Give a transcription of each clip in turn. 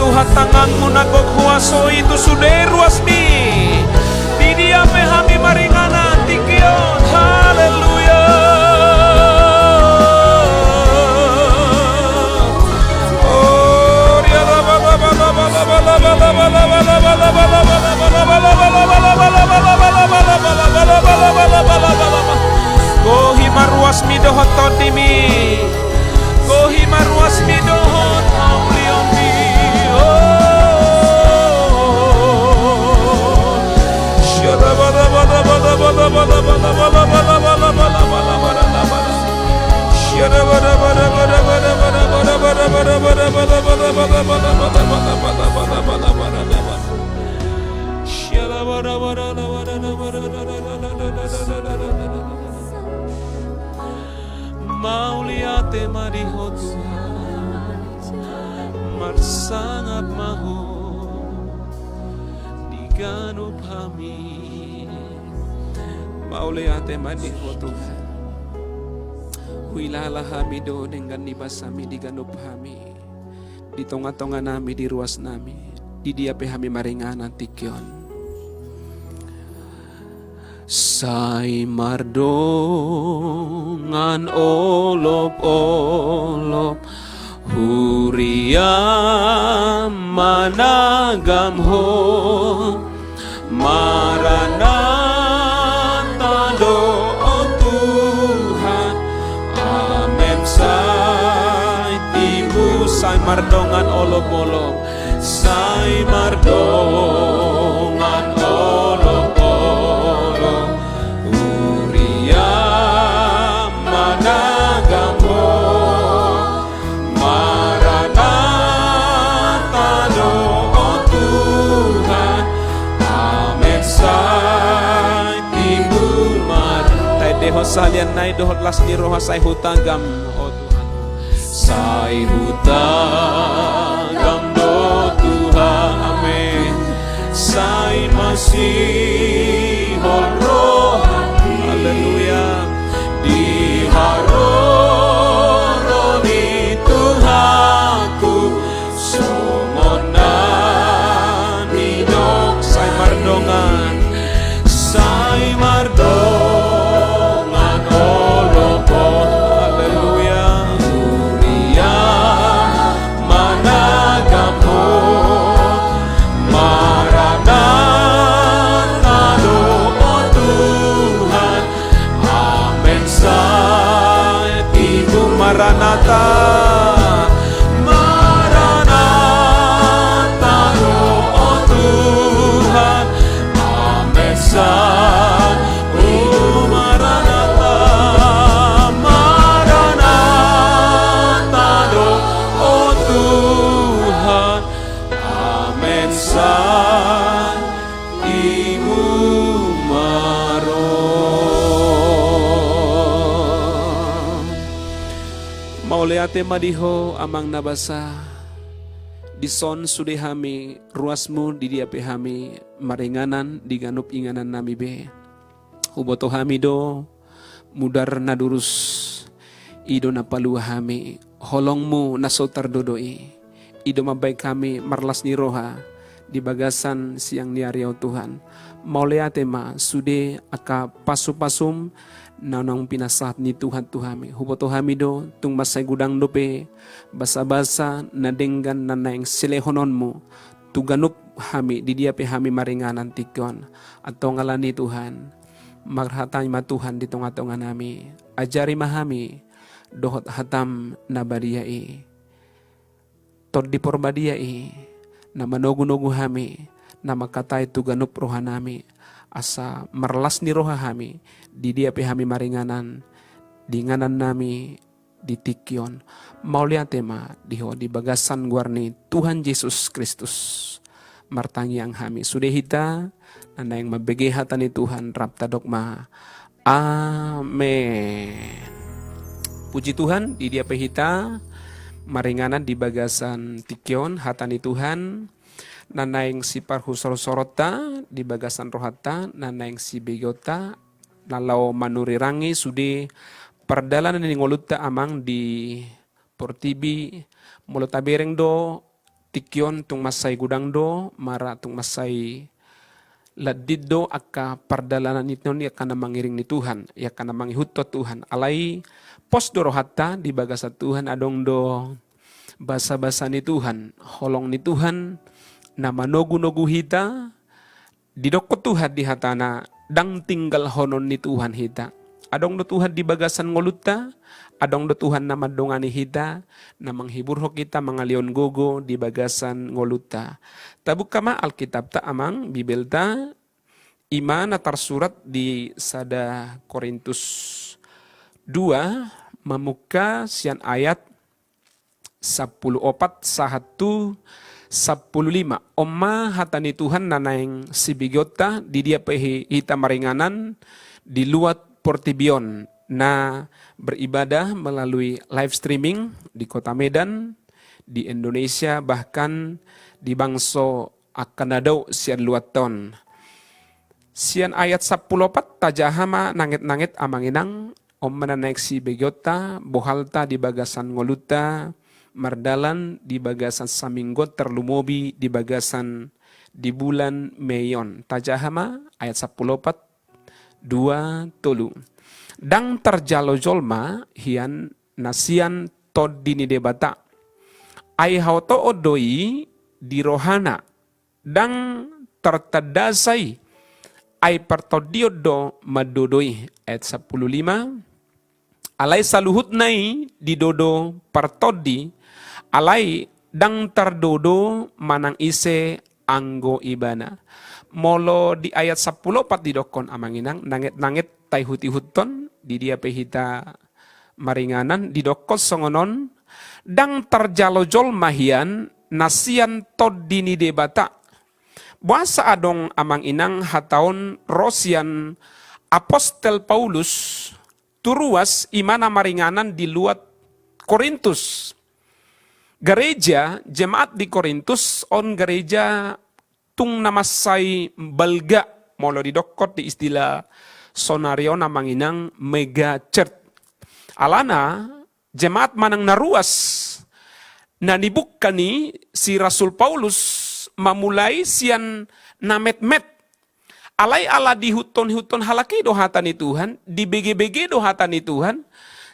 Tuhan tanganmu nagok huaso itu sudah ruasmi di dia mehami maringana tikion haleluya oh dia Mau lihat tema di Tuhan, sangat mahu diganup kami. Mau lihat tema di Tuhan, huilalah kami do dengan nibasami diganup kami, di tonga-tonga nami di ruas nami, di dia kami maringanan tikyon. Sai mardongan olop-olop huria managam ho maranatha do Tuhan. Amen. Sai tibu sai mardongan olop-olop, sai mardongan olop-olop huria managam ho maranatha do Tuhan. Amen. Sai tibu mar tay deho salian nai dohot las ni roha sai hutagam o Tuhan. Sai hutagam do Tuhan. Amen. Sai masih roh. Haleluya. Di haroroni Tuhanku somonan hidok. Sai mardongan, sai mardongan olopo. Haleluya. Huria managam ho maranatha do Tuhan. Amen. Sai tibu maranatha, maranatha do Tuhan. Amen. Sai maranatha, maranatha do Tuhan. Amen. Sai ibu maro. Mau lihat madiho amang nabasa dison sudehami ruasmu di dia pehami maringanan diganup inganan nami be huboto hami do mudar nadurus ido napalu hami holongmu nasotar dodoi ido mabay kami marlas ni roha di bagasan siang niariau Tuhan. Mau lihat ma sude aka pasu-pasum nanang pinasat ni Tuhan Tuhami huboto hami do tung masay gudang dope basa-basa nadenggan nanaing silehononmu tuganup hami di dia pe hami maringanan tikon atau ngalani Tuhan maghatay ma Tuhan di tunga-tunga nami ajari mahami dohot hatam nabadiyai tod di porbadiyai na manogu-nogu hami na makatay tuganup roha nami asa marlas ni roha hami di dia pe hami maringanan di nganan nami di tikyon. Mau lihat tema diho di bagasan guarni Tuhan Yesus Kristus martangi ang hami sudehita nanda yang mabegehatan ni Tuhan rapta dogma. Amen. Puji Tuhan di dia pe hita maringanan di bagasan tikyon hatani Tuhan. Nanaing si parhusor-sorota di bagasan rohata, nanaing si begota, nalau manurirangi sudi perdalanan ni ngolutta amang di portibi mulota bereng do tikyon tung masay gudang do mara tung masay ladid do akka perdalanan ito ni akan mangiring ni Tuhan, ya akan mangihuto Tuhan. Alay pos do rohata di bagasan Tuhan adong do basa-basa ni Tuhan, holong ni Tuhan na manogu-nogu hita didokko Tuhan di hatana dang tinggal honon ni Tuhan hita adong do Tuhan di bagasan ngolutta adong do Tuhan na madongani hita na manghibur ho kita mangalion gogo di bagasan ngolutta tabuk kama Alkitab ta amang Bibel ta ima na tarsurat di sada Korintus Dua, memuka sian ayat 14 sahatu 15. Oma hatani Tuhan nanaing si bigota di dia pehi hita maringanan di luat Portibion na beribadah melalui live streaming di kota Medan, di Indonesia, bahkan di bangso Akanado sian luat ton. Sian ayat 14 tajahama nangit-nangit amanginang om menanaik si bigota bohalta di bagasan ngoluta mardalan di bagasan saminggot terlumobi di bagasan di bulan Meyon. Tajahama ayat 14 2 tolu. Dang terjalo jolma hian nasian tod dini debata. Ai hauto odoi di rohana. Dang tertadasai. Ai pertodiodo madodoi. Ayat 15. Alai saluhut nai di dodo partodi. Alai dang terdodo manang ise anggo ibana. Molo di ayat 10 pat didokon amanginang nangit-nangit tay huti-huton di dia pehita maringanan didokos songonon dang terjalo jol mahian nasian tod dini debata buasa adong amang inang hataon rosian apostel Paulus turuas imana maringanan di luat Korintus. Gereja jemaat di Korintus on gereja tung namasay balga molo didokot di istilah sonario namanginang mega church. Alana jemaat manang naruas na nibukkani si Rasul Paulus mamulai sian namet-met. Alay ala di huton-huton halaki dohatan ni Tuhan, di bege-bege dohatan ni Tuhan,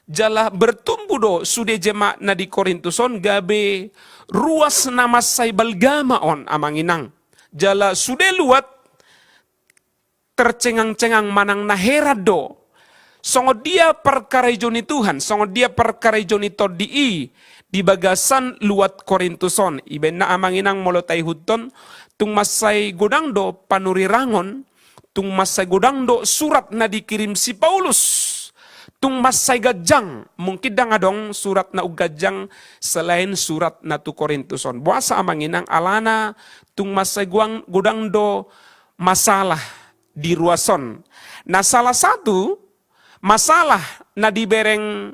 jala bertumbuh do sude jemaat na di Korintuson gabe ruas namasay balgama on amanginang. Jala sude luat tercengang-cengang manang naherado. Songo dia perkara joni Tuhan, songo dia perkara joni todii di bagasan luat Korintuson. Iben na amanginang molotai huton tung masay godangdo panurirangon, tung masay godangdo surat na dikirim si Paulus. Tung masay gajang, mungkin da nga dong surat na ugajang selain surat na tu Korintuson. Buasa amanginang alana tung masay gudang do masalah di ruason. Nah salah satu masalah na dibereng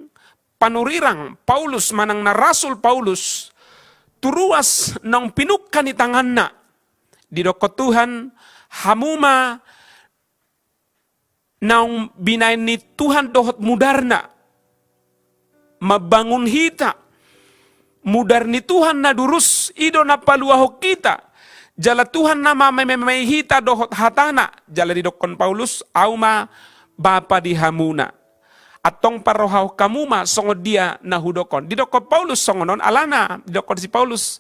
panurirang Paulus manang na Rasul Paulus turuas nang pinukkan ni tangan na di dokot Tuhan hamuma naung binain ni Tuhan dohot mudarna mabangun hita mudar ni Tuhan na durus ido na paluaho kita jala Tuhan nama mememai hita dohot hatana jala didokon Paulus auma bapa di hamuna atong parohaw kamuma songo dia na hudokon didokon Paulus songonon alana didokon si Paulus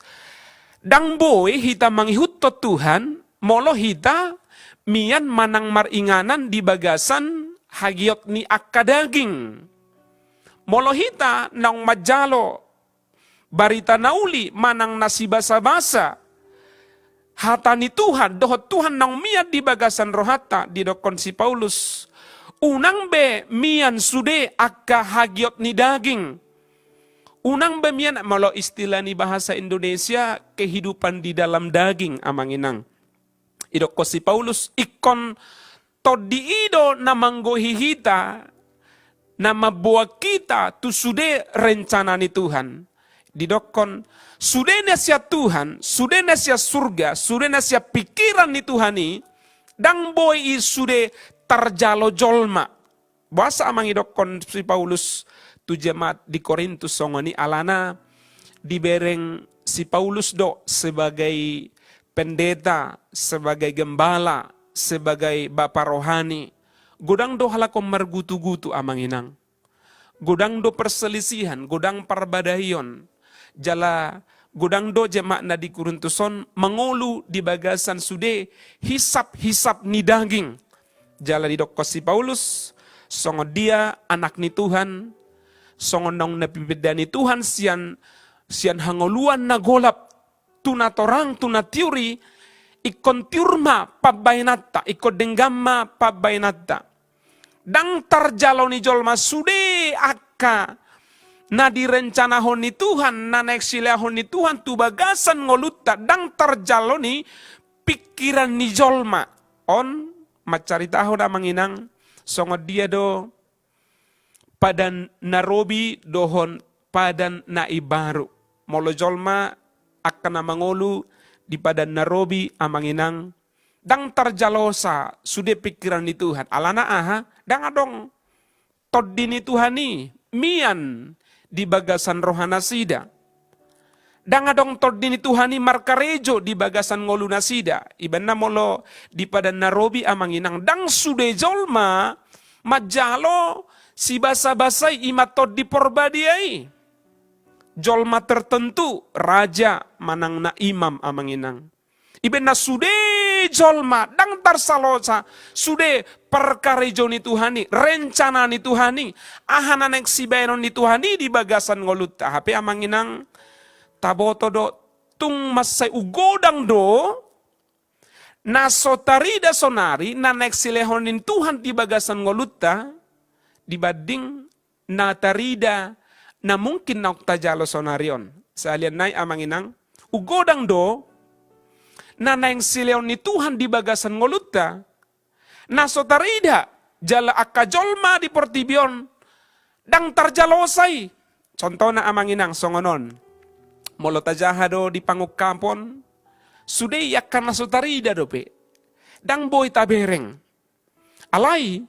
dang boy hita mangihut to Tuhan molo hita mian manang maringanan di bagasan hagiot ni akadaging. Molohita nang majalo barita nauli manang nasibasa-basa. Hata ni Tuhan, dohot Tuhan nang mian di bagasan rohata di dokon si Paulus. Unang be mian sude akka hagiot ni daging. Unang be mian malo istilah ni bahasa Indonesia kehidupan di dalam daging amanginang. Idokko si Paulus ikon todi ido na manggohihita na mabuag kita tu sude rencana ni Tuhan. Didokon sude na siya Tuhan, sude na siya surga, sude na siya pikiran ni Tuhan ni dang boy i sude tarjalo jolma. Bahasa amang idokon si Paulus tu jemaat di Korintus songoni alana dibereng si Paulus do sebagai pendeta, sebagai gembala, sebagai bapak rohani. Godang do halakom margutu-gutu amanginang. Godang do perselisihan, godang perbadayon. Jala godang do jemaat na di Korintuson mengulu di bagasan sude hisap-hisap ni daging. Jala di dokos si Paulus, songo dia anak ni Tuhan, songo nong napipida ni Tuhan sian hangoluan na golap tuna torang, tuna teori, ikon tiurma pabainata, ikon denggama pabainata. dang tarjaloni jolma sude akka na direncanahon ni Tuhan, na neksilahon ni Tuhan tu bagasan ngolutta dang tarjaloni pikiran ni jolma. On macaritahon na manginang songod dia do padan narobi dohon padan na ibaru. Molo jolma akan na mangolu di padan narobi amanginang dang tarjalosa sude pikiran ni Tuhan. Alana aha dang adong toddi ni Tuhan ni mian di bagasan rohana sida. Dang adong toddi ni Tuhan ni markarejo di bagasan ngoluna sida. Iban na molo di padan narobi amanginang dang sude jolma majalo si basa-basay imatod di porbadiay. Jolma tertentu raja manang na imam amanginang. Iben na sude jolma dang tarsalosa sude perkarejo ni Tuhani, rencana ni Tuhani, ahanan yang sibenon ni Tuhani di bagasan ngoluta. Hape amanginang taboto do tung masay ugodang do nasotarida sonari na neksilehonin Tuhan di bagasan ngoluta dibanding natarida na mungkin nauktajalo sonarion. Salian nai amanginang ugodang do na naing sileon ni Tuhan di bagasan ngoluta, na sotarida jala akajolma di portibion, dang tarjalosay. Contoh na amanginang songonon, molo tajahado di pangukampon, sude yakan na sotarida dope, dang boy tabereng. Alay,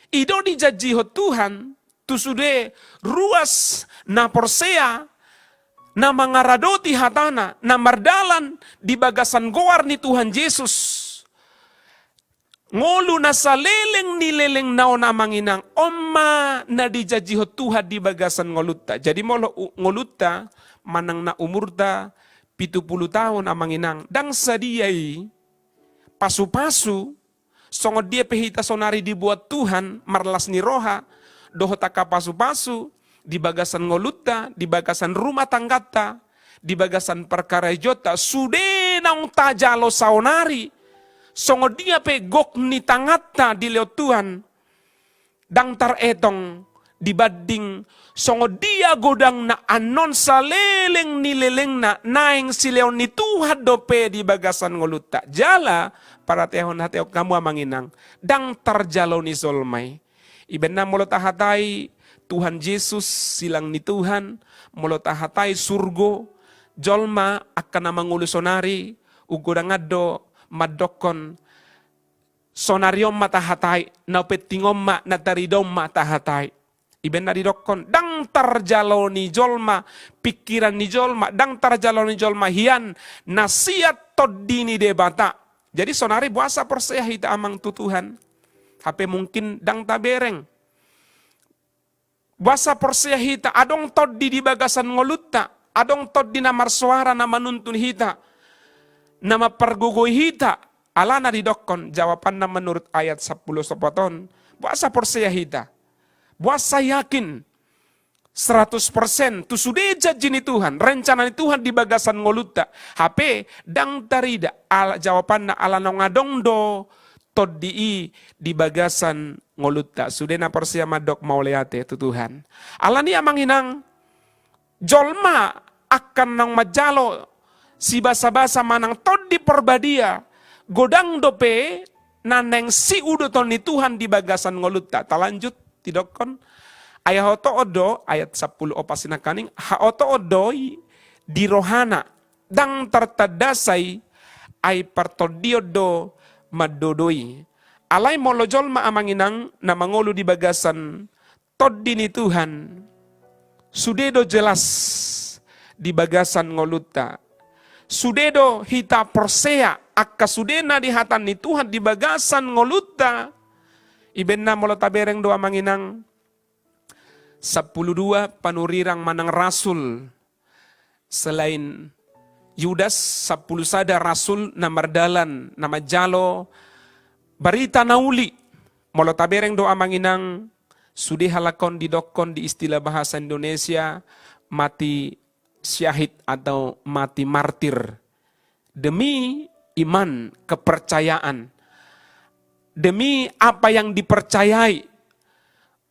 ido di jajihot Tuhan, tu sude ruas na porsea, na mangaradoti hatana, na mardalan di bagasan goar ni Tuhan Yesus. Ngolu na sa leleng ni leleng nao na manginang, oma na dijajihot Tuhan di bagasan ngoluta. Jadi molo ngoluta, manang na umurta, 70 tahun na manginang. Dang sadiyay, pasu-pasu, songod dia pehita sonari dibuat Tuhan, marlas ni roha, dohotaka pasu-pasu, di bagasan ngoluta, di bagasan rumah tanggata, di bagasan perkara jota, sude naung tajalo saonari, songo dia pe gok ni tangata di leo Tuhan, dang tar etong dibanding songo dia godang na anon sa leleng ni leleng na naing sileon ni Tuhan dope di bagasan ngoluta. Jala para tehon hateo kamu amanginang, dang tarjalo ni solmay. Iben na mulut ahatay, Tuhan Yesus silang ni Tuhan, mulut ahatay surgo, jolma akan na mangulusonari, ugodang addo, madokon, sonariom matahatay, naupetingom ma nataridom matahatay. Iben na didokon, dang tarjalo ni jolma, pikiran ni jolma, dang tarjalo ni jolma hian, nasiat toddi ni debata. Jadi sonari buasa persea hita amang tutuhan, hape mungkin dang tabereng. Buasa persea hita, adong toddi di bagasan ngolutta, adong toddi na marsuara na manuntun hita, na mapergugoy hita, ala na didokon, jawaban na menurut ayat 10 sopoton, buasa persea hita, buasa yakin, 100%, tu sudah janji ni Tuhan, rencana ni Tuhan di bagasan ngolutta, hape dang tarida, jawaban na ala nongadong do, toddi di bagasan ngolutta. Sudah na persia madok mauleate tu Tuhan. Ala ni amang hinang jolma akan nang majalo si basa-basa manang toddi perbadia godang dope naneng si udoton ni Tuhan di bagasan ngolutta. Talanjut tidokon ayat hoto odo ayat 10 opasinakaning ha oto odoi di rohana dang tertadasai ay partodiodo madodoi. Alay molojol maamanginang na mangolo di bagasan toddi ni Tuhan. Sudedo jelas di bagasan ngoluta. Sudedo hita persea akka sudena di hatan ni Tuhan di bagasan ngoluta. Iben na molo tabereng doa manginang 12 panurirang manang rasul. Selain Yudas 10 sada rasul na mardalan na majalo barita nauli. Molo tabereng doa manginang sudi halakon didokon di istilah bahasa Indonesia mati syahid atau mati martir. Demi iman, kepercayaan. Demi apa yang dipercayai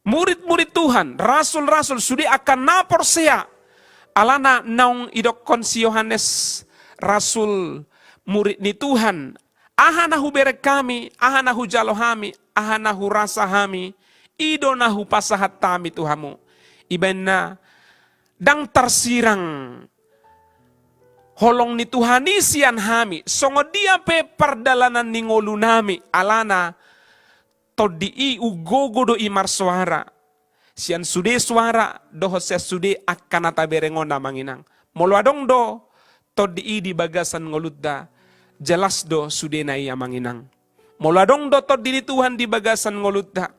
murid-murid Tuhan, rasul-rasul sudah akan naporsea alana naung idokon si Yohanes rasul murid ni Tuhan. Ahanahu berek kami, ahanahu jalo hami, ahanahu rasa hami, idonahu pasahat tami Tuhamu. Ibenna dang tersirang holong ni Tuhan isian hami, songo dia pe perdalanan ningolu nami, alana todi ugogo do imar suara. Sian sude suara doho se sude akanata berengona manginang. Molo adong do todi di bagasan ngoludda. Jelas do sude na iya manginang. Molo adong do todi ni Tuhan di bagasan ngoludda.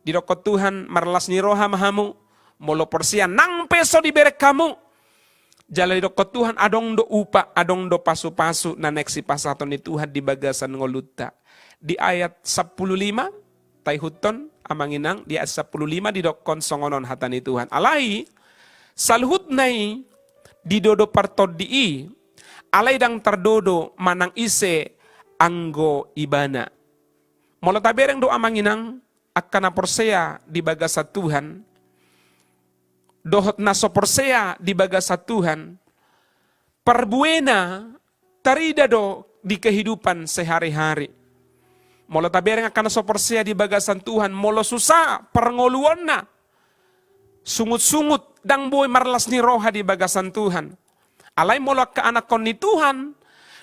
Di dokot Tuhan marlas ni roha mahamu. Molo porsian nang peso di berek kamu. Jala di dokot Tuhan adong do upa, adong do pasu-pasu na neksi pasaton ni Tuhan di bagasan ngoludda. Di ayat 15 Taihuton amanginang di ayat 15 didokon songonon hatani Tuhan. Alai salhut nai didodo partod dii alai dang terdodo manang ise anggo ibana. Molo tabereng do amanginang akana porsea di bagasa Tuhan. Dohot naso porsea di bagasa Tuhan. Perbuena tarida do di kehidupan sehari-hari. Molo tabereng akan soporsia di bagasan Tuhan, molo susah perngoluan na. Sungut-sungut dang boy marlas ni roha di bagasan Tuhan. Alay molo ka anak kon ni Tuhan,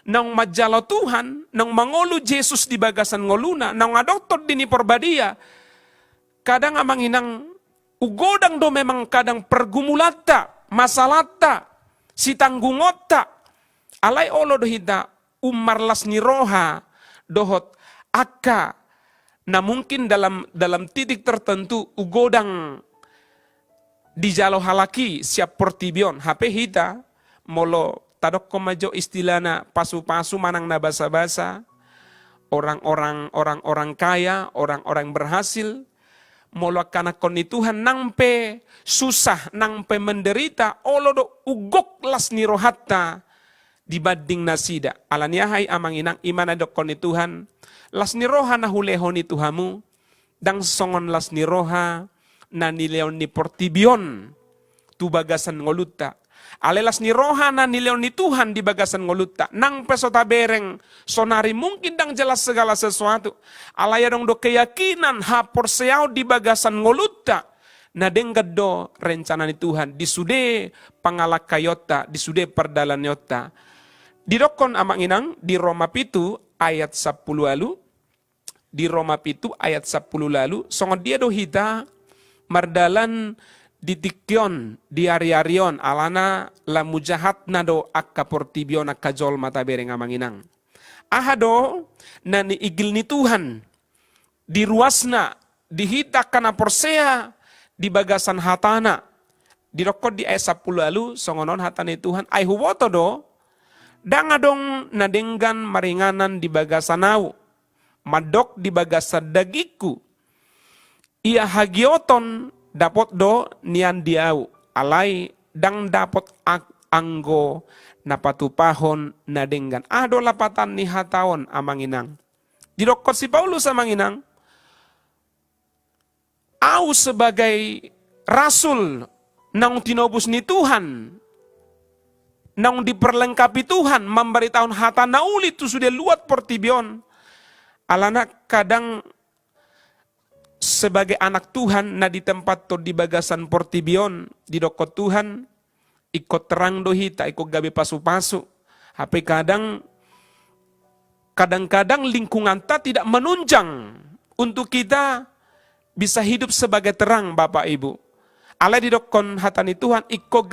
nang majalo Tuhan, nang mangolu Jesus di bagasan ngoluna, nang adoktor dini porbadia. Kadang amanginang ugodang do memang kadang pergumulata, masalata, si tanggungota. Alay olo dohita umarlas ni roha dohot aka na mungkin dalam titik tertentu ugodang di jalo halaki siap portibion HP hita molo tadok komajo istilahna pasu-pasu manang na basa-basa orang-orang kaya, orang-orang berhasil molo kana koni Tuhan nangpe susah, nangpe menderita olo do ugok las ni rohatta dibanding nasida. Alaniahai amanginang imana dok koni Tuhan las ni roha na huleho ni Tuhamu, dang songon las ni roha na nileon ni portibion, tu bagasan ngoluta. Ale las ni roha na nileon ni Tuhan di bagasan ngoluta. Nang pesota bereng, sonari mungkin dang jelas segala sesuatu. Alaya dong do keyakinan hapor seau di bagasan ngoluta. Na denggad do rencana ni Tuhan, disude pangalak kayota, disude perdalan yota. Didokon amanginang di Roma 7 ayat 10 lalu, di Roma 7 ayat 10 lalu, songon dia dohita mardalan ditikyon di ari-arion alana la mujahat nado akka portibion akka jol mata bereng amanginang. Ahado nani igil ni Tuhan di ruasna dihita kana porsea di bagasan hatana. Dirokod di ayat 10 lalu songonon hatani Tuhan ay huwoto do dangadong nadenggan maringanan di bagasanau, madok di bagasa dagiku, ia hagioton dapot do nian diau, alai dang dapot anggo napatupahon nadenggan. Ado lapatan ni hataon amanginang. Dirokot si Paulus amanginang, au sebagai rasul nang tinobus ni Tuhan, nang diperlengkapi Tuhan, memberitahuan hata nauli tu sudah luat portibion. Alana kadang sebagai anak Tuhan na di tempat to di bagasan portibion, di dokot Tuhan, ikut terang dohita, ikut gabe pasu-pasu. Tapi kadang-kadang lingkungan ta tidak menunjang untuk kita bisa hidup sebagai terang Bapak Ibu. Ala di dokon hatani Tuhan, ikut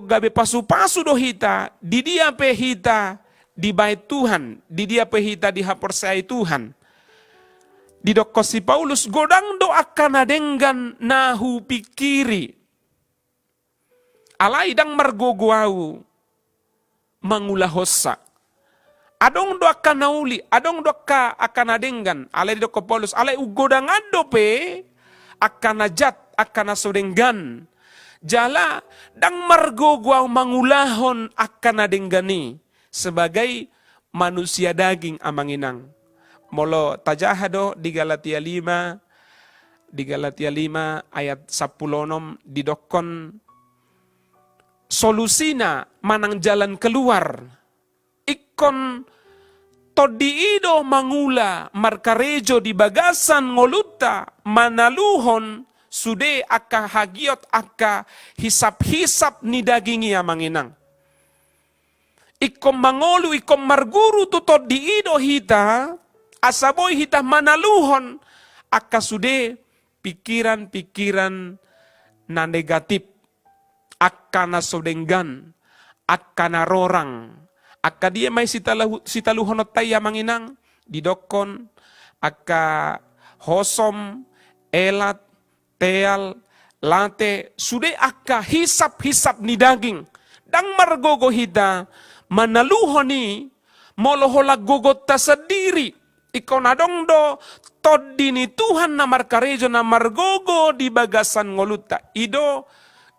gabe pasu-pasu dohita, di dia pehita di bait Tuhan, di dia pehita di haporsai Tuhan. Di dokosi Paulus godang doa kanadenggan nahu pikiri. Alai dang margoguau mangulah hossa. Adong doa kanauli, adong doa akanadenggan. Alai di doko Paulus, alai ugodang adope akanajat akanasodenggan. Jala dang margoguau mangulahon akanadengani sebagai manusia daging amanginang. Molo tajahado di Galatia 5 di Galatia 5 ayat 10 didokon solusina manang jalan keluar. Ikon todiido mangula markarejo di bagasan ngoluta manaluhon sude akka hagiot akka hisap-hisap ni dagingi amanginang. Ikom mangolu ikom marguru tutod diido hita asaboy hita manaluhon akka sude pikiran-pikiran na negatif akka na sodenggan akka na rorang akka dia may sitaluhonot tayo manginang didokon akka hosom elat teal late sude akka hisap-hisap ni daging dang margogo hita manaluhon ni moloholag gugot ta sa diri ikaw na dong do toddi ni Tuhan na markarejo na margogo di bagasan ngoluta ido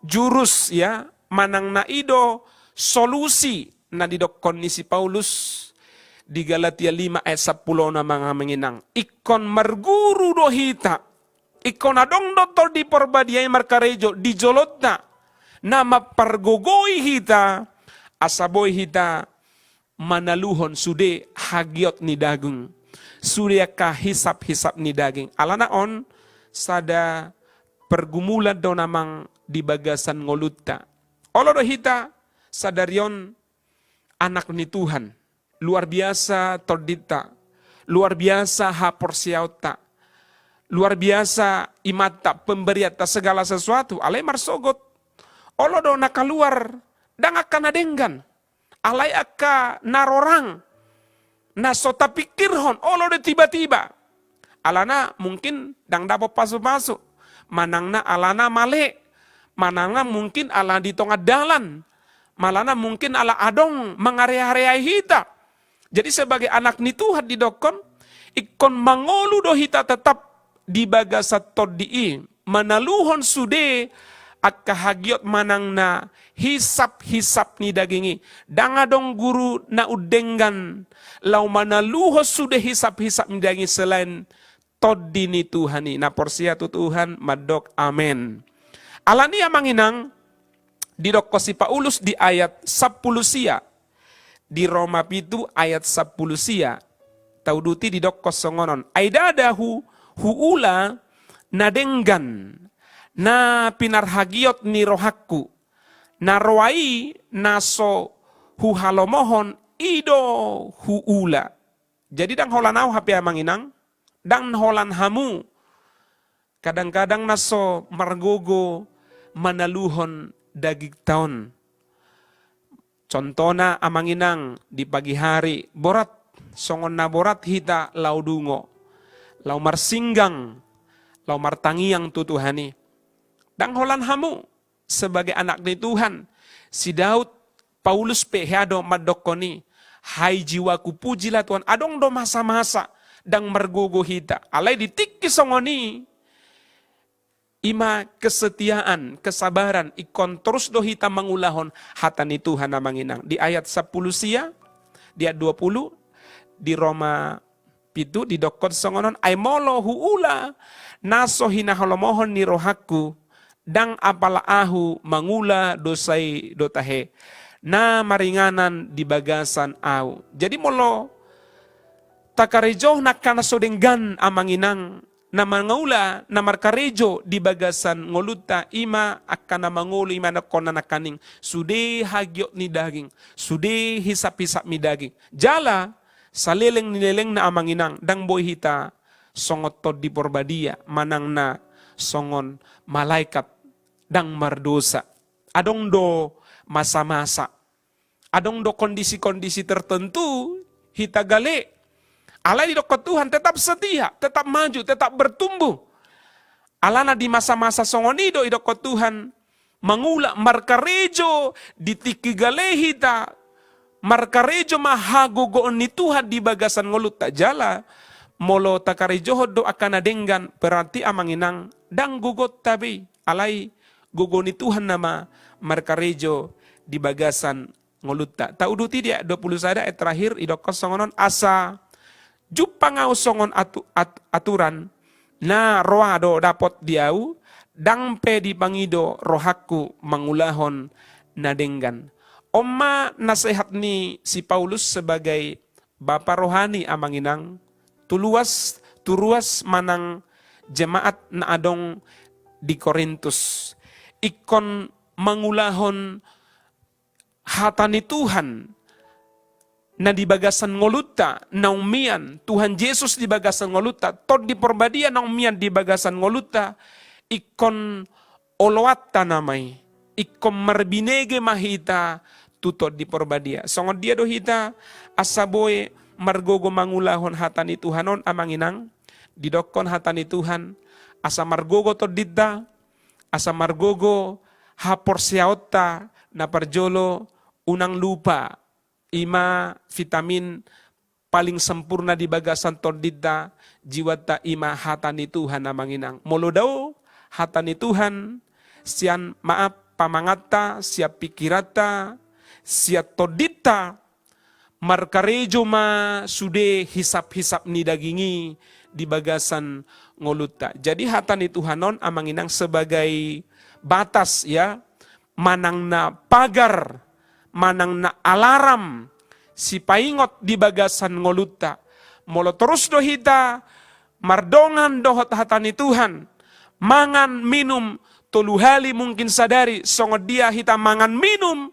jurus ya manang na ido solusi na didokon ni si Paulus di Galatia 5 ayat 10 na mga menginang ikon marguru do hita ikon na dong do toddi porbadiay markarejo di jolot na mapargogoy hita asaboy hita manaluhon sude hagiot ni dagung sude ka hisap-hisap ni daging alanaon sada pergumulan do namang di bagasan ngoluta olo do hita sadarion anak ni Tuhan luar biasa tordita luar biasa haporsiauta luar biasa imata pemberiata segala sesuatu alay marsogot olo do nakaluar dang akan adenggan alay akka narorang nasota pikirhon olo de tiba-tiba alana mungkin dang dapo pasok-pasok manangna alana male manangna mungkin ala di tengah dalan malana mungkin ala adong mangarea-area hita jadi sebagai anak ni Tuhan didokon ikon mangolu do hita tetap di bagasat todii manaluhon sude akka hagiot manang na hisap-hisap ni dagingi. Dangadong guru na udenggan lau manaluhos sude hisap-hisap ni dagingi selain toddi ni Tuhani. Na porsia tu Tuhan madok amen. Alani amanginang didokko si Paulus di ayat 10 sia. Di Roma pitu ayat 10 sia. Tauduti didokko songonon. Aidadahu huula nadenggan na pinarhagiot ni rohakku na roai naso huhalomohon ido huula. Jadi dang holanau hape amanginang dang holan hamu kadang-kadang naso margogo manaluhon dagig taon. Contohna amanginang di pagi hari borat songon na borat hita laudungo lau marsinggang lau martangiang tutuhani. Dang holan hamu sebagai anak ni Tuhan. Si Daud, Paulus peheado madokoni. Hai jiwaku pujilah Tuhan. Adong do masa-masa. Dang mergogo hita. Alay ditikki songoni. Ima kesetiaan, kesabaran. Ikon terus do hita mangulahon. Hata ni Tuhan namanginang. Di ayat 10 sia. Di ayat 20. Di Roma pitu didokot songonon. Ay molo huula. Naso hinaholomohon ni rohaku. Dang apala ahu mangula dosai dotahe na maringanan di bagasan au. Jadi molo takarejo nakana sodenggan amanginang na mangula na markarejo di bagasan ngoluta ima akan mangulu ima nakona nakaning sude hagyot ni daging sude hisap-hisap mi daging jala saleleng nileleng na amanginang dang boy hita songot tod di porbadia manang na songon malaikat dang mardosa. Adong do masa-masa. Adong do kondisi-kondisi tertentu hita gale. Alay di dokot Tuhan tetap setia, tetap maju, tetap bertumbuh. Alana di masa-masa songonido idokot Tuhan mangula markarejo ditiki gale hita. Markarejo mahagogoon ni Tuhan di bagasan ngolut tak jala. Molo takarejo do akan adenggan berarti amanginang dang gugot tabi alay gugo ni Tuhan nama markarejo di bagasan ngoluta. Tauduti dia 20 sada terakhir idokos songonon asa jupangau songon aturan Na rohado dapat diau, dang pe di pangido rohaku mangulahon nadenggan. Oma nasihat ni si Paulus sebagai bapa rohani amanginang turuas manang jemaat na adong di Korintus. Ikon mangulahon hatani Tuhan na di bagasan ngoluta naumian Tuhan Yesus di bagasan ngoluta tod di perbadia naumian di bagasan ngoluta ikon olowatta namay ikon marbinege mahita tutod di perbadia songod dia do hita asaboy margogo mangulahon hatani Tuhanon amanginang didokon hatani Tuhan asa margogo tod didda asa margogo hapor siaota na parjolo unang lupa ima vitamin paling sempurna di bagasan tordida jiwata ima hatani Tuhan amanginang molo daw hatani Tuhan sian maaf pamangata siap pikirata siap tordita markarejo ma sude hisap-hisap ni dagingi di bagasan ngoluta. Jadi hatani Tuhanon amanginang sebagai batas ya manang na pagar manang na alarm si paingot di bagasan ngoluta. Molo terus do hita mardongan dohot hatani Tuhan. Mangan minum toluhali mungkin sadari songod dia hita mangan minum.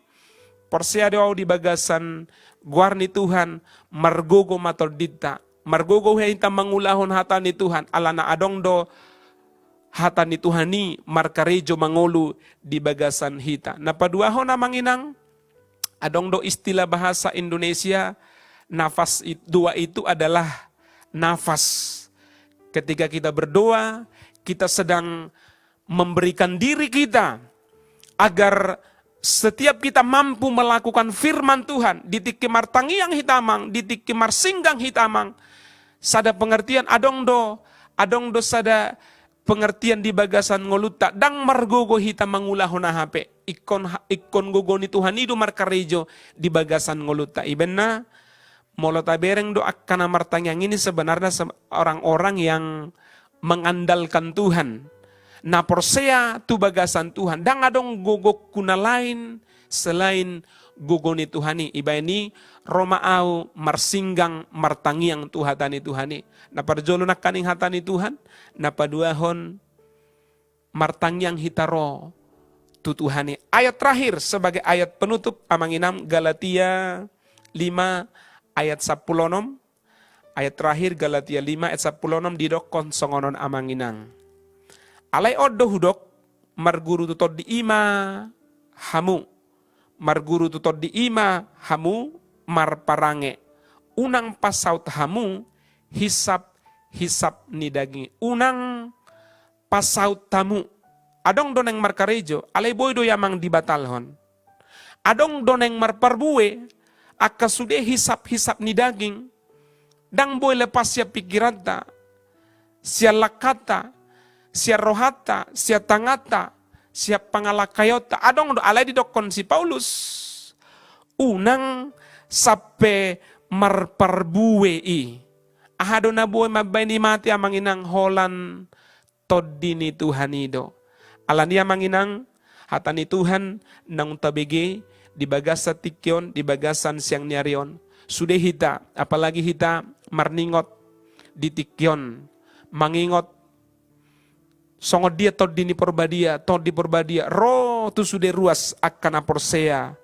Porsia doa di bagasan guarni Tuhan margogo matordita. Margogo hita mangulahon hatani Tuhan. Alana adong do hatani Tuhani markarejo mangolu di bagasan hita. Napaduahon na manginang adong do istilah bahasa Indonesia, nafas dua itu adalah nafas. Ketika kita berdoa, kita sedang memberikan diri kita agar setiap kita mampu melakukan firman Tuhan, ditik kemar tangiang hitamang, ditik kemar singgang hitamang, sada pengertian adong do sada pengertian di bagasan ngoluta dang margogo hita mangulahon hape ikon gogo ni Tuhan itu markarejo di bagasan ngoluta ibenna molo tabereng do akkana martangyang ini sebenarnya orang-orang yang mengandalkan Tuhan na porsea tu bagasan Tuhan dang adong gogo kuna lain selain gogo ni Tuhani iba ini romaau marsinggang martangiang tu hatani Tuhani na parjolo nak kaning hatani Tuhan na paduahon martangiang hitaro tu Tuhani. Ayat terakhir sebagai ayat penutup amanginam Galatia 5 ayat 16. Ayat terakhir Galatia 5 ayat 16 didokon songonon amanginang. Alay oddo hudok marguru tutod di ima hamu. Marguru tutod di ima hamu marparange. Unang pasaut hamu hisap ni daging. Unang pasaut tamu. Adong doneng markarejo alay boy do yamang dibatalhon. Adong doneng marparbuwe akasude hisap ni daging. Dang boy lepas siya pikiranta, siya lakata, siya rohata, siya tangata, siya pangalakayota. Adong do alay didokon si Paulus. Unang sape marparbuwe i. Ahado na buhay mabay ni mati amanginang holan toddi ni Tuhan ido. Alan niya manginang hata ni Tuhan nang tabigi di bagasa tikyon, di bagasan siyang niyarion. Sudah hita, apalagi hita marningot di tikyon, mangingot songod dia tod di perbadia, ro tu sudah ruas akan aporsea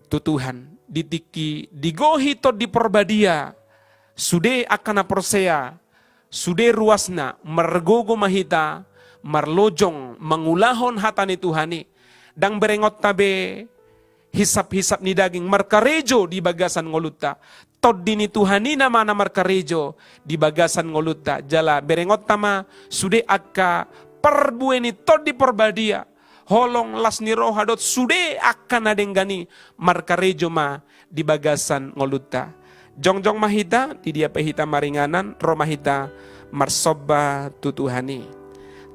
tu Tuhan. Ditiki, digohi tod di perbadia, sudah akan aporsea, sudah ruasna, mergogo mahita, marlojong, mangulahon hatani Tuhani, dang berengot tabe, hisap-hisap ni daging, markarejo di bagasan ngoluta, tod dini Tuhani nama na markarejo di bagasan ngoluta, jala berengot tama, sude akka perbueni tod di perbadia, holong las ni rohadot, sude akka nadenggani markarejo ma di bagasan ngoluta. Jongjong mahita, di dia pehita maringanan, romahita marsoba tutuhani.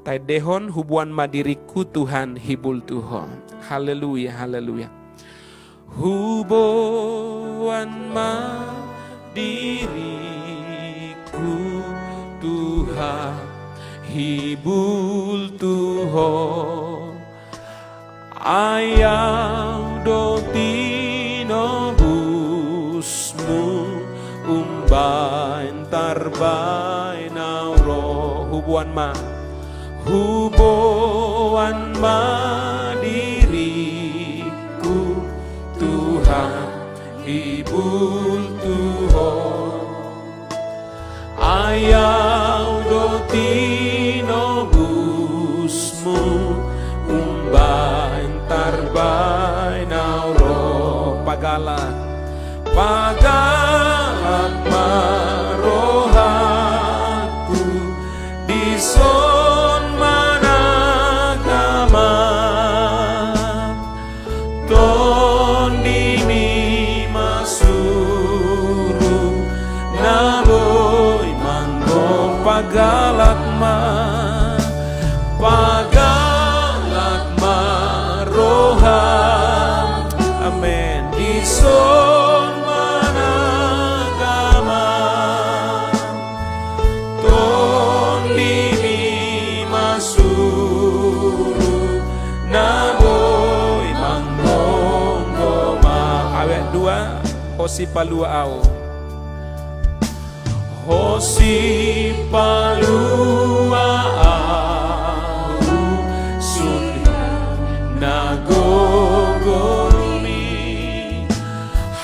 Taidehon hubuan madiriku Tuhan hibul Tuhan. Haleluya, haleluya. Hubuan madiriku Tuhan hibul Tuhan ayaw do tinobusmu umbain tarbay na roh hubuan ma diriku Tuhan hibul Tuhan ayaw do tinobusmu umbain tarbay na roh pagalat marohanku di son managama ton dini masuru naboy manggo pagalat marohan amen di son managama ton dini masuru naboy manggoma awet dua hosi paluao hosi paluao sun nagogoni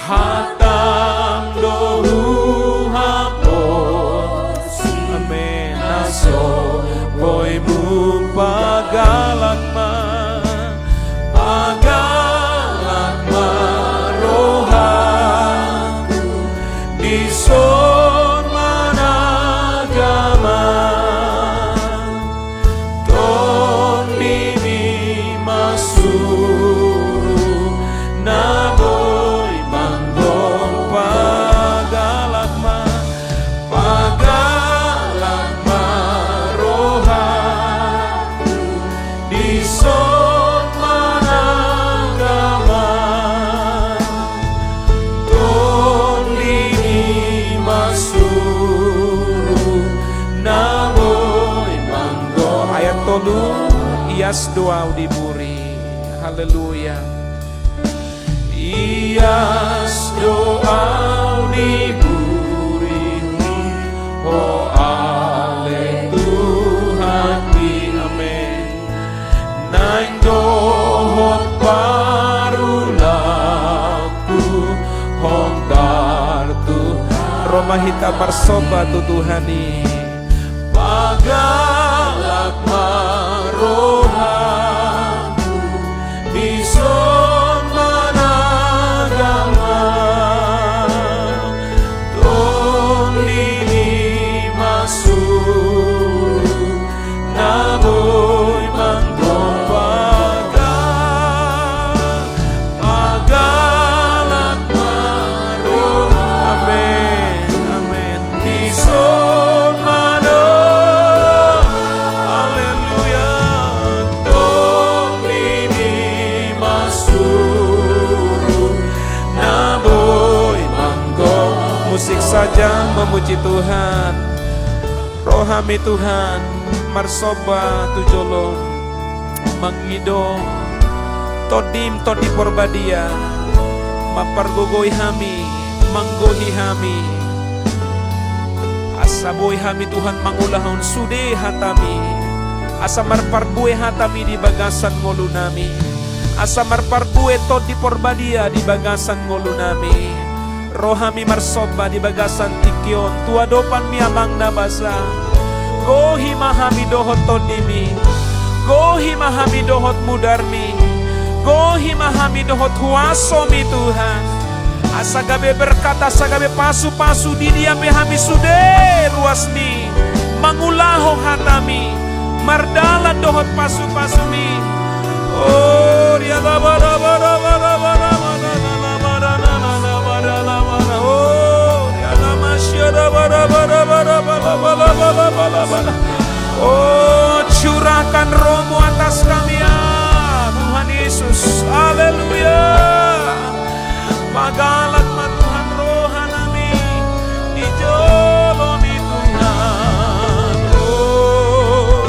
hatam dohu hapos amen aso boy mu pagalat marohan di son managama ton dini masuru naboy manggong pagalat marohan di son managama ton dini masuru naboy manggong ayat tolu ias doa diburi haleluya ias doa diburi oh ale Tuhan di amen naing dohot parulaku hontar Tuhan romahita marsoba tu Tuhani pagalak marohan di son managama ton dini masuru naboy manggong pagalak marohan amen amen di son managama haleluya ton dini masuru naboy manggong musik saja memuji Tuhan rohami Tuhan marsoba tujolong mangidong todim todi porbadia mapargogoi hami manggohi hami asaboy hami Tuhan mangulahon sude hatami asa marparbue hatami di bagasan ngolu nami asa marparbue todi porbadia di bagasan ngolu nami rohami marsoba di bagasan tikion tua dopan mi amang nabasa gohi mahami dohot todimi gohi mahami dohot mudarmi gohi mahami dohot huasomi Tuhan asa gabe berkata asa gabe pasu-pasu di dia hami sude ruasmi mangulaho hatami mardalan dohot pasu-pasumi oh dia oh curahkan rohmu atas kami ya Tuhan Yesus haleluya pagalat Tuhan rohanami dijolomi Tuhan oh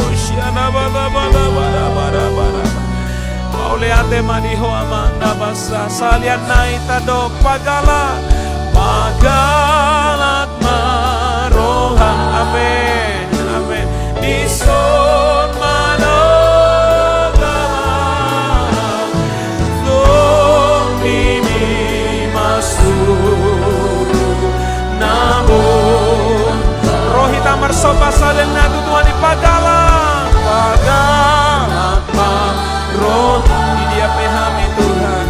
madiho amang nabasa salian naita do pagala pagalat maroha. Amen, amen. Dison manogama Lord mimi masuru namun rohita marsoba salen nadu Tuhan di pagalan pagalat maroh di dia pehami Tuhan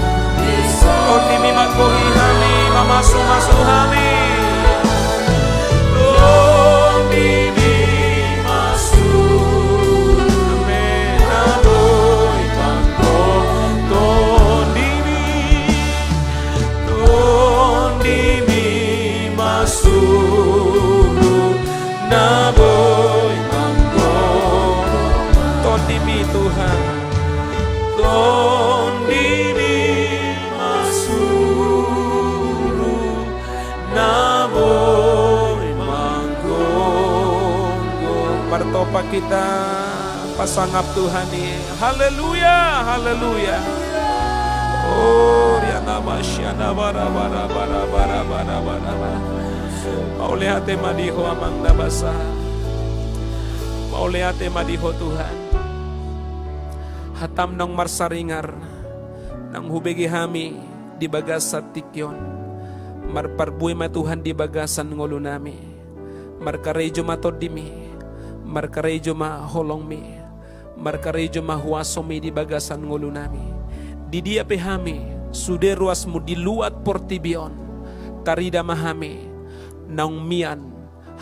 Lord mimi makohi hami mamasu-masu hami Lord mimi masuru amen aboy tanto tondimi masuru naboy tanto tondimi Tuhan tondimi masuru naboy manggongo. Bertopa kita pasangap Tuhan ini. Haleluya, haleluya. Oh, riana masyana bara bara bara bara bara bara bara. Maulihate madiho amang nabasa. Maulihate madiho Tuhan. Hatam nang marsaringar nang hubegi hami di bagasat tikyon. Marparbuy ma Tuhan di bagasan ngolo nami. Markarejo matodimi. Markarejo ma holongmi. Markarejo ma huasomi di bagasan ngolo nami. Di dia pehami sude ruasmu diluat portibion. Tarida mahami naung mian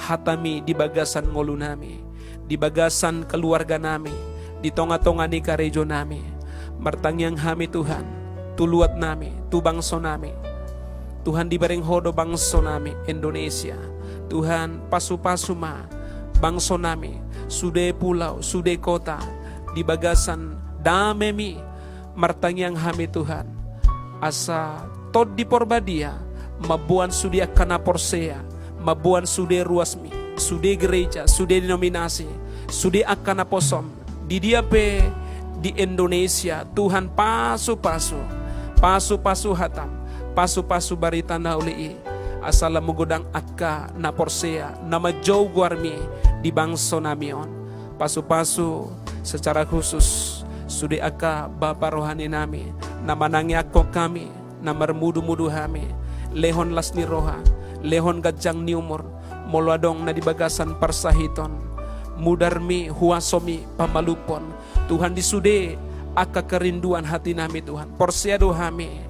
hatami di bagasan ngolo nami. Di bagasan keluarga nami. Di tonga-tonga ni karejo nami. Martangyang hami Tuhan. Tuluat nami, tu bangso nami. Tuhan dibareng hodo bangso nami Indonesia. Tuhan pasu-pasu ma bangso nami. Sude pulau, sude kota. Di bagasan damemi. Martangyang hami Tuhan. Asa tod di porbadia. Mabuan sudia kana porsea. Mabuan sude ruasmi. Sude gereja, sude denominasi. Sude akana posom. Di dia pe di Indonesia Tuhan pasu-pasu hatam pasu-pasu barita na uli asala mugodang akka na porsea na majow guarmi di bangso namion pasu-pasu secara khusus sudi akka bapa rohani nami na manangi ako kami na marmudu-mudu hami lehon las ni roha lehon gajang ni umur molwadong na dibagasan parsahiton mudarmi huasomi pamalupon Tuhan disude aka kerinduan hati nami Tuhan porsiado hami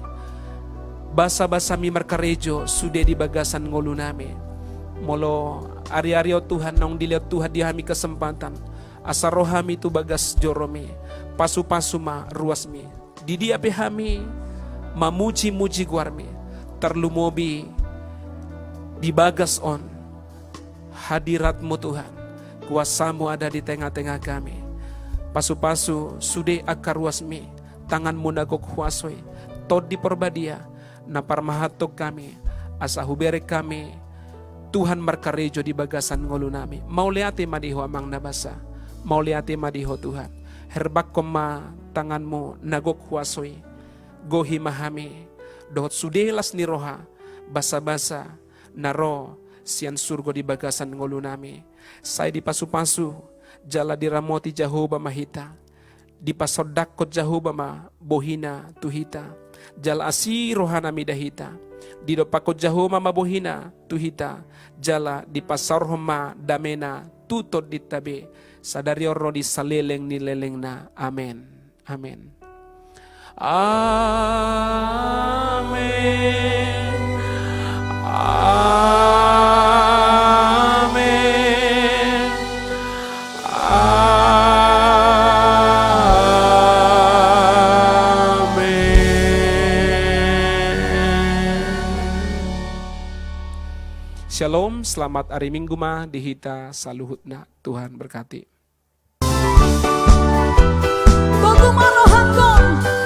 basa-basa mi markarejo sude di bagasan ngolu nami molo ari-ario Tuhan nong dilihat Tuhan di hami kesempatan asa rohami tu bagas joromi pasu-pasu ma ruasmi di dia pe hami mamuji-muji guarmi terlumobi di bagas on hadiratmu Tuhan kuasamu ada di tengah-tengah kami. Pasu-pasu sude akar ruasmi. Tanganmu nagok huasoi. Tod di perbadia. Na parmahatok kami. Asa hubere kami. Tuhan markarejo di bagasan ngolu nami. Mauliate madiho amang nabasa. Mauliate madiho Tuhan. Herbak koma tanganmu nagok huasoi. Gohi mahami. Dohot sude las ni roha. Basa-basa. Naro. Sian surgo di bagasan ngolu nami. Saya di pasu-pasu jala diramoti Jehovah mahita di pasodakot Jehovah ma bohina tuhita jala asi rohana midahita di dopakot Jehovah ma bohina tuhita jala di pasar homa damena tutod ditabe sadari oro di saleleng ni leleng na amen amen amen amen Shalom, selamat hari Minggu mah dihita saluhutna Tuhan berkati. Bogumaro Hangkong